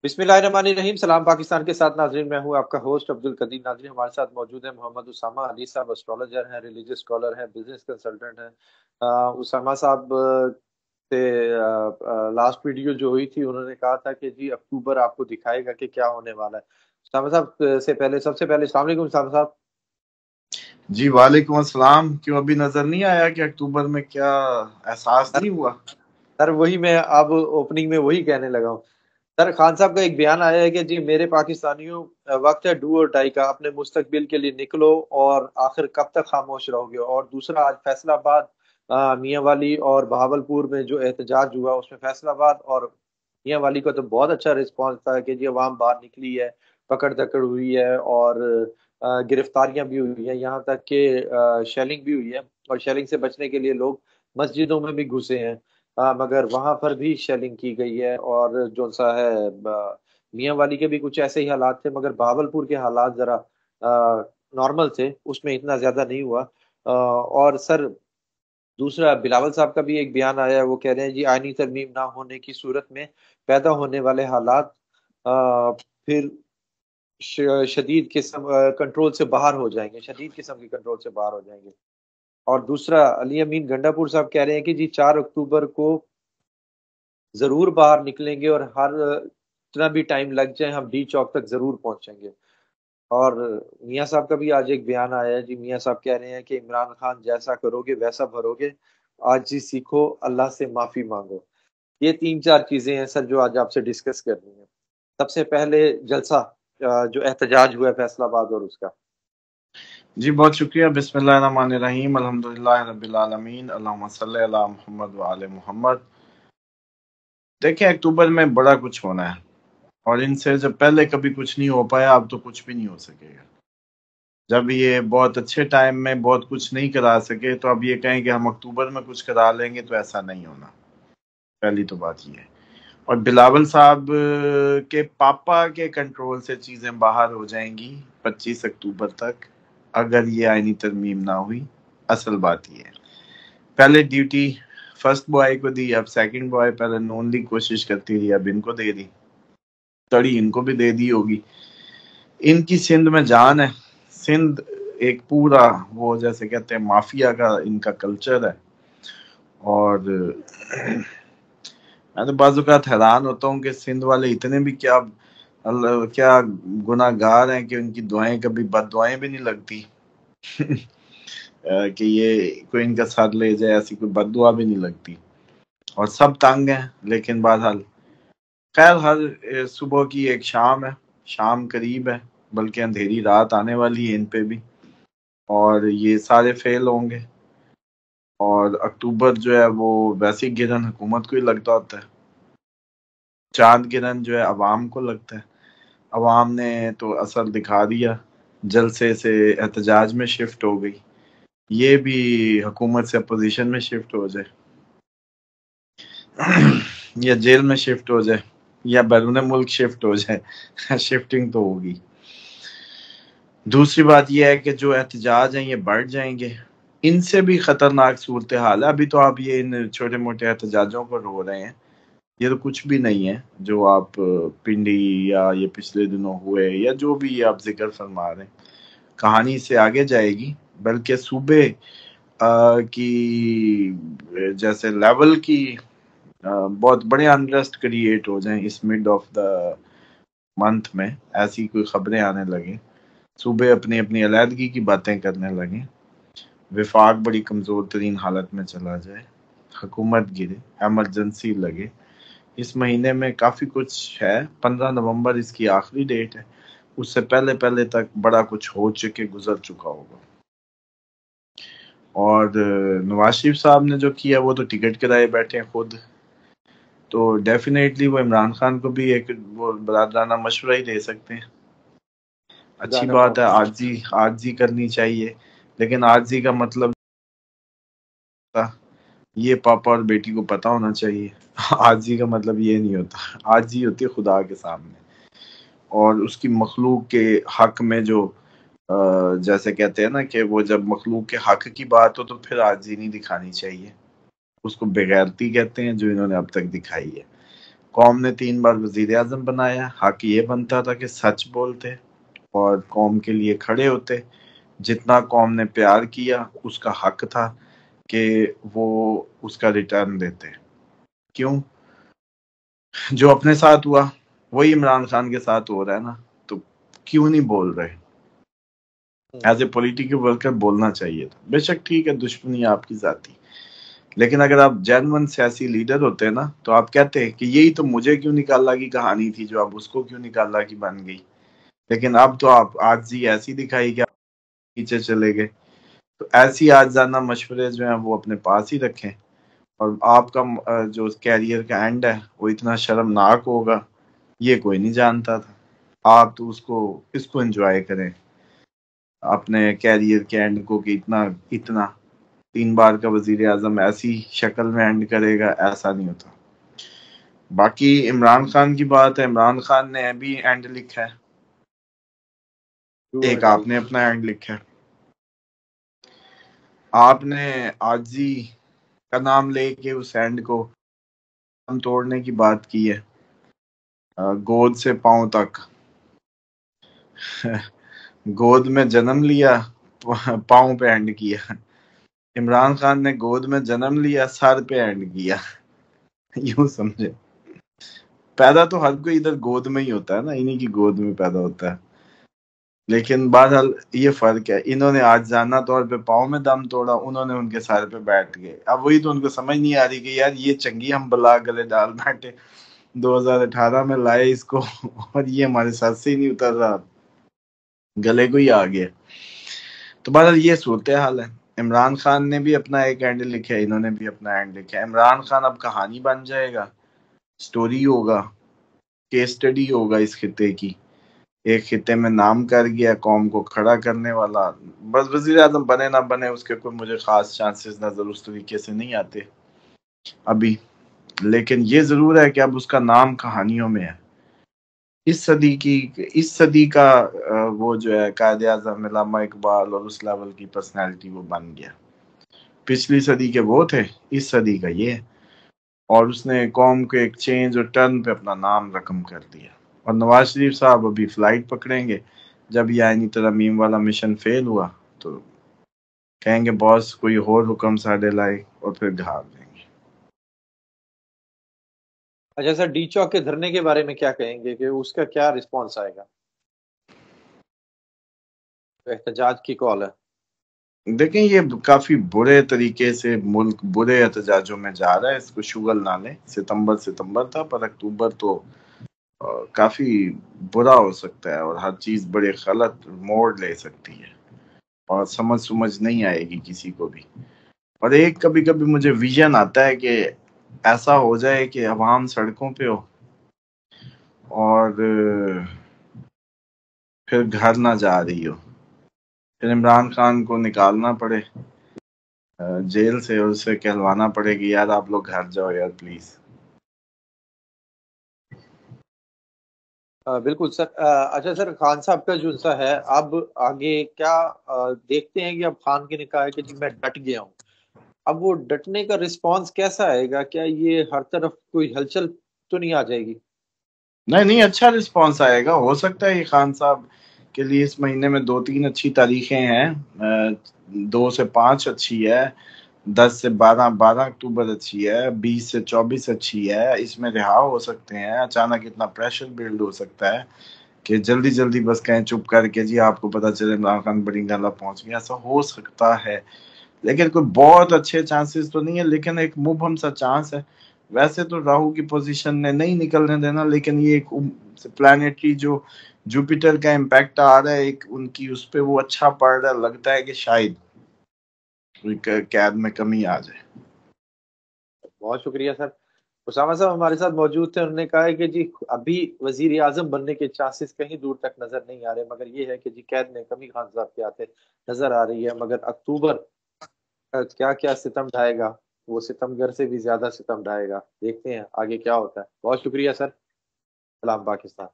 बिस्मिल्लाहिर्रहमानिर्रहीम। सलाम पाकिस्तान के साथ नाजरीन, मैं हूं आपका होस्ट अब्दुल कदीर। नाजरीन, हमारे साथ मौजूद है मोहम्मद उसामा अली साहब। एस्ट्रोलॉजर हैं, रिलीजियस स्कॉलर हैं, बिजनेस कंसल्टेंट हैं। उसामा साहब से लास्ट वीडियो जो हुई थी, उन्होंने कहा था कि जी अक्टूबर आपको दिखाएगा कि क्या होने वाला है। उसामा साहब से पहले, सबसे पहले अस्सलाम वालेकुम उसामा साहब। जी वालेकुम अस्सलाम। क्यों अभी नजर नहीं आया कि अक्टूबर में क्या एहसास सर नहीं हुआ? सर, वही मैं अब ओपनिंग में वही कहने लगा हूँ। सर, खान साहब का एक बयान आया है कि जी मेरे पाकिस्तानियों, वक्त है डू और डाई का, अपने मुस्तकबिल के लिए निकलो और आखिर कब तक खामोश रहोगे। और दूसरा, आज फैसलाबाद, मियां वाली और बहावलपुर में जो एहतजाज हुआ, उसमें फैसलाबाद और मियां वाली का तो बहुत अच्छा रिस्पांस था कि जी अवाम बाहर निकली है, पकड़ दकड़ हुई है और गिरफ्तारियां भी हुई है, यहाँ तक कि शेलिंग भी हुई है। और शेलिंग से बचने के लिए लोग मस्जिदों में भी घुसे हैं। मगर वहां पर भी शेलिंग की गई है। और जो सा है, मियां वाली के भी कुछ ऐसे ही हालात थे, मगर बहावलपुर के हालात जरा नॉर्मल थे, उसमें इतना ज्यादा नहीं हुआ। और सर, दूसरा, बिलावल साहब का भी एक बयान आया है। वो कह रहे हैं जी आईनी तरमीम ना होने की सूरत में पैदा होने वाले हालात फिर शदीद किस्म कंट्रोल से बाहर हो जाएंगे, शदीद किस्म की कंट्रोल से बाहर हो जाएंगे। और दूसरा, अली अमीन गंडापुर साहब कह रहे हैं कि जी 4 अक्टूबर को जरूर बाहर निकलेंगे और हर जितना भी टाइम लग जाए हम डी चौक तक जरूर पहुंचेंगे। और मियां साहब का भी आज एक बयान आया है जी। मियां साहब कह रहे हैं कि इमरान खान जैसा करोगे वैसा भरोगे, आज ही सीखो, अल्लाह से माफी मांगो। ये 3 4 चीजें हैं सर, जो आज आपसे डिस्कस करनी है। सबसे पहले जलसा, जो एहतजाज हुआ है फैसलाबाद और उसका। जी बहुत शुक्रिया। बिस्मिल्लाहिर्रहमानिर्रहीम, अल्हम्दुलिल्लाह रब्बिल आलमीन, अल्लाहुम्मा सल्ली अला मुहम्मद व आले मुहम्मद। देखिए, अक्टूबर में बड़ा कुछ होना है और इनसे जब पहले कभी कुछ नहीं हो पाया, अब तो कुछ भी नहीं हो सकेगा। जब ये बहुत अच्छे टाइम में बहुत कुछ नहीं करा सके, तो अब ये कहें कि हम अक्टूबर में कुछ करा लेंगे, तो ऐसा नहीं होना। पहली तो बात ये है। और बिलावल साहब के पापा के कंट्रोल से चीजें बाहर हो जाएंगी 25 अक्टूबर तक, अगर ये आईनी तरमीम ना हुई। असल बात ये है, पहले ड्यूटी फर्स्ट बॉय को दी, अब सेकंड बॉय पहले नॉन ली कोशिश करती रही, अब इनको दे दी, तड़ी इनको भी दे दी होगी। इनकी सिंध में जान है। सिंध एक पूरा, वो जैसे कहते हैं माफिया का इनका कल्चर है। और मैं तो बाज़-औक़ात हैरान होता हूँ कि सिंध वाले इतने भी क्या गुनाहगार हैं कि उनकी दुआएं कभी बददुआएं भी नहीं लगती। कि ये कोई इनका सर ले जाए, ऐसी कोई बददुआ भी नहीं लगती। और सब तंग हैं, लेकिन बहरहाल खैर, हर सुबह की एक शाम है। शाम करीब है, बल्कि अंधेरी रात आने वाली है इन पे भी, और ये सारे फेल होंगे। और अक्टूबर जो है वो वैसे ही गिरन हुकूमत को ही लगता होता है। चांद गिरन जो है अवाम को लगता है। अवाम ने तो असर दिखा दिया, जलसे से एहतजाज में शिफ्ट हो गई। ये भी हुकूमत से अपोजिशन में शिफ्ट हो जाए, या जेल में शिफ्ट हो जाए, या बैरून मुल्क शिफ्ट हो जाए, शिफ्टिंग तो होगी। दूसरी बात यह है कि जो एहतजाज हैं ये बढ़ जाएंगे। इनसे भी खतरनाक सूरत हाल है। अभी तो आप ये इन छोटे मोटे एहतजाजों को रो रहे हैं, ये तो कुछ भी नहीं है जो आप पिंडी या ये पिछले दिनों हुए या जो भी आप जिक्र फरमा रहे हैं, कहानी से आगे जाएगी। बल्कि सूबे की जैसे लेवल की बहुत बड़े अनरेस्ट क्रिएट हो जाएं इस मिड ऑफ द मंथ में, ऐसी कोई खबरें आने लगे, सूबे अपनी अपनी अलहदगी की बातें करने लगे, विफाक बड़ी कमजोर तरीन हालत में चला जाए, हुकूमत गिरे, एमरजेंसी लगे। इस महीने में काफी कुछ है। 15 नवंबर इसकी आखिरी डेट है, उससे पहले पहले तक बड़ा कुछ हो चुके गुजर चुका होगा। और नवाज शरीफ साहब ने जो किया वो तो टिकट कराए बैठे हैं खुद, तो डेफिनेटली वो इमरान खान को भी एक वो बरादराना मशवरा ही दे सकते हैं। अच्छी खुदा ना बात है, खास्ता। आर्जी करनी चाहिए, लेकिन आर्जी का मतलब ये पापा और बेटी को पता होना चाहिए। आर्जी का मतलब ये नहीं होता। आर्जी होती है खुदा के सामने और उसकी मखलूक के हक में, जो जैसे कहते हैं ना कि वो जब मखलूक के हक की बात हो तो फिर आर्जी नहीं दिखानी चाहिए। उसको बेगैरती कहते हैं जो इन्होंने अब तक दिखाई है। कौम ने 3 बार वजीर आजम बनाया। हक ये बनता था कि सच बोलते और कौम के लिए खड़े होते। जितना कौम ने प्यार किया उसका हक था कि वो उसका रिटर्न देते। क्यों? जो अपने साथ हुआ वही इमरान खान के साथ हो रहा है ना, तो क्यों नहीं बोल रहे? एज ए पॉलिटिकल वर्कर बोलना चाहिए था। बेशक ठीक है, दुश्मनी आपकी जाती, लेकिन अगर आप जेन्युइन सियासी लीडर होते हैं ना, तो आप कहते हैं कि यही तो मुझे क्यों निकाला की कहानी थी, जो अब उसको क्यों निकाला की बन गई। लेकिन अब तो आप आजिज़ी ऐसी दिखाई कि आप पीछे चले गए। तो ऐसी आजाना मशवरे जो हैं वो अपने पास ही रखें। और आपका जो कैरियर का एंड है वो इतना शर्मनाक होगा, ये कोई नहीं जानता था। आप तो उसको इसको एंजॉय करें, अपने कैरियर के एंड को, कि इतना इतना 3 बार का वजीर आजम ऐसी शक्ल में एंड करेगा, ऐसा नहीं होता। बाकी इमरान खान की बात है, इमरान खान ने भी एंड लिखा है, एक आपने अपना एंड लिखा है। आपने आजी का नाम लेके उस एंड को हम तोड़ने की बात की है, गोद से पांव तक। गोद में जन्म लिया, पांव पे एंड किया। इमरान खान ने गोद में जन्म लिया, सर पे एंड किया। यूं समझे, पैदा तो हर कोई इधर गोद में ही होता है ना, इन्हीं की गोद में पैदा होता है। लेकिन बहरहाल ये फर्क है, इन्होंने आज जाना तौर पे पाँव में दम तोड़ा, उन्होंने उनके सर पे बैठ गए। अब वही तो उनको समझ नहीं आ रही कि यार ये चंगी हम बला गले डाल बैठे, 2018 में लाए इसको और ये हमारे साथ से ही नहीं उतर रहा, गले को ही आ गया। तो बहरहाल ये सूरत हाल है। इमरान खान ने भी अपना एक एंड लिखा है, इन्होंने भी अपना एंड लिखा है। इमरान खान अब कहानी बन जाएगा, स्टोरी होगा, केस स्टडी होगा इस खिते की। एक खिते में नाम कर गया, कौम को खड़ा करने वाला। बस वजीर आजम बने ना बने उसके कोई मुझे खास चांसेस नजर उस तरीके से नहीं आते अभी, लेकिन ये जरूर है कि अब उसका नाम कहानियों में है। इस सदी का वो जो है कायदे आजम अल्लामा इकबाल और उस लेवल की पर्सनैलिटी वो बन गया। पिछली सदी के वो थे, इस सदी का ये है। और उसने कौम को एक चेंज और टर्न पे अपना नाम रकम कर दिया। और नवाज शरीफ साहब अभी फ्लाइट पकड़ेंगे, जब ये आईनी तरमीम वाला मिशन फेल हुआ तो कहेंगे बॉस कोई और हुक्म साढ़े लाए, और फिर घाव देंगे। अच्छा सर, डी चौक के धरने के बारे में क्या कहेंगे कि उसका क्या रिस्पॉन्स आएगा? तो एहतजाज की कॉल है। देखें, ये काफी बुरे तरीके से मुल्क बुरे एहतजाजों में जा रहा है, इसको शुगर ना लें। सितंबर था, पर अक्टूबर तो काफी बुरा हो सकता है और हर चीज बड़े गलत मोड़ ले सकती है और समझ नहीं आएगी किसी को भी। और एक कभी कभी मुझे विजन आता है कि ऐसा हो जाए कि अवाम सड़कों पे हो और फिर घर ना जा रही हो, फिर इमरान खान को निकालना पड़े जेल से और उसे कहलवाना पड़े कि यार आप लोग घर जाओ यार प्लीज। बिल्कुल सर। अच्छा सर, खान साहब का जो सा है, अब आगे क्या देखते हैं कि अब खान की ने कहा है कि जी मैं डट गया हूँ। अब वो डटने का रिस्पांस कैसा आएगा? क्या ये हर तरफ कोई हलचल तो नहीं आ जाएगी? नहीं नहीं, अच्छा रिस्पॉन्स आएगा। हो सकता है ये खान साहब के लिए इस महीने में 2-3 अच्छी तारीखें हैं। 2 से 5 अच्छी है, 10 से 12, 12 अक्टूबर अच्छी है, 20 से 24 अच्छी है। इसमें रिहा हो सकते हैं। अचानक इतना प्रेशर बिल्ड हो सकता है कि जल्दी जल्दी बस कहें चुप करके जी आपको पता चले इमरान खान बड़ी गला पहुंच गया, ऐसा हो सकता है। लेकिन कोई बहुत अच्छे चांसेस तो नहीं है, लेकिन एक मुबहम सा चांस है। वैसे तो राहु की पोजीशन ने नहीं निकलने देना, लेकिन ये एक प्लानिटरी जो जुपिटर का इम्पैक्ट आ रहा है एक उनकी, उस पे वो अच्छा पड़ रहा है। लगता है कि शायद कैद में कमी आ जाए। बहुत शुक्रिया सर। उसामा साहब हमारे साथ मौजूद थे, उन्होंने कहा है कि जी अभी वजीर आजम बनने के चांसेस कहीं दूर तक नजर नहीं आ रहे, मगर ये है कि जी कैद में कमी खान साहब के आते नजर आ रही है। मगर अक्टूबर क्या क्या सितम ढाएगा, वो सितमगर से भी ज्यादा सितम ढाएगा। देखते हैं आगे क्या होता है। बहुत शुक्रिया सर। सलाम पाकिस्तान।